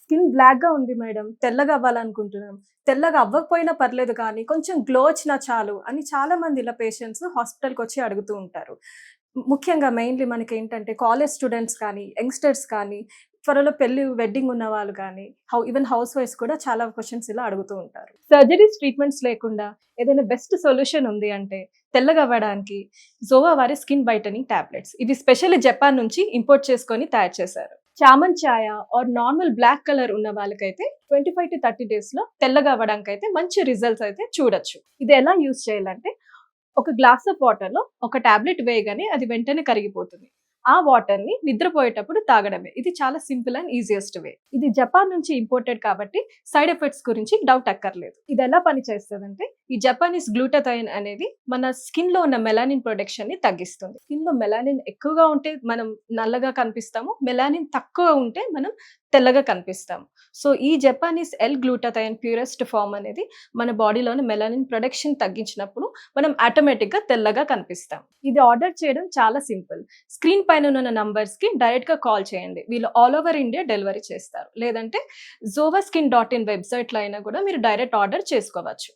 Skin బ్లాక్‌గా ఉంది madam. తెల్లగా అవ్వాలనుకుంటున్నాం. తెల్లగా అవ్వకపోయినా పర్లేదు కానీ కొంచెం గ్లో వచ్చినా చాలు అని చాలామంది ఇలా పేషెంట్స్ హాస్పిటల్‌కొచ్చి అడుగుతూ ఉంటారు. ముఖ్యంగా మెయిన్‌లీ మనకేంటంటే కాలేజ్ స్టూడెంట్స్ కానీ, యంగ్‌స్టర్స్ కానీ, త్వరలో వెడ్డింగ్ ఉన్నవాళ్ళు కానీ, ఈవెన్ హౌస్ వైఫ్స్ కూడా చాలా క్వెషన్స్ ఇలా అడుగుతూ ఉంటారు. సర్జరీస్, ట్రీట్మెంట్స్ లేకుండా ఏదైనా బెస్ట్ సొల్యూషన్ ఉంది అంటే తెల్లగా అవ్వడానికి జోవా వారి స్కిన్ వైటనింగ్ టాబ్లెట్స్. ఇవి స్పెషల్లీ జపాన్ నుంచి ఇంపోర్ట్ చేసుకొని తయారు చేశారు. చామన్ ఛాయ ఆర్ నార్మల్ బ్లాక్ కలర్ ఉన్న వాళ్ళకైతే 25-30 డేస్‌లో తెల్లగా అవ్వడానికైతే మంచి రిజల్ట్స్ అయితే చూడొచ్చు. ఇది ఎలా యూజ్ చేయాలంటే ఒక గ్లాస్ ఆఫ్ వాటర్‌లో ఒక టాబ్లెట్ వేయగానే అది వెంటనే కరిగిపోతుంది. ఆ వాటర్‌ని నిద్రపోయేటప్పుడు తాగడమే. ఇది చాలా సింపుల్ అండ్ ఈజియెస్ట్ వే. ఇది జపాన్ నుంచి ఇంపోర్టెడ్ కాబట్టి సైడ్ ఎఫెక్ట్స్ గురించి డౌట్ అక్కర్లేదు. ఇది ఎలా పనిచేస్తదంటే ఈ జపానీస్ గ్లూటాథైన్ అనేది మన స్కిన్‌లో ఉన్న మెలానిన్ ప్రొడక్షన్‌ని తగ్గిస్తుంది. స్కిన్‌లో మెలానిన్ ఎక్కువగా ఉంటే మనం నల్లగా కనిపిస్తాము. మెలానిన్ తక్కువ ఉంటే మనం తెల్లగా కనిపిస్తాము. సో ఈ జపానీస్ గ్లూటాథైన్ ప్యూరెస్ట్ ఫార్మ్ అనేది మన బాడీలోని మెలానిన్ ప్రొడక్షన్ తగ్గించినప్పుడు మనం ఆటోమేటిక్‌గా తెల్లగా కనిపిస్తాం. ఇది ఆర్డర్ చేయడం చాలా సింపుల్. స్క్రీన్ పైన ఉన్న నంబర్స్‌కి డైరెక్ట్‌గా కాల్ చేయండి. వీళ్ళు ఆల్ ఓవర్ ఇండియా డెలివరీ చేస్తారు. లేదంటే zovaskin.in వెబ్‌సైట్‌లో అయినా కూడా మీరు డైరెక్ట్ ఆర్డర్ చేసుకోవచ్చు.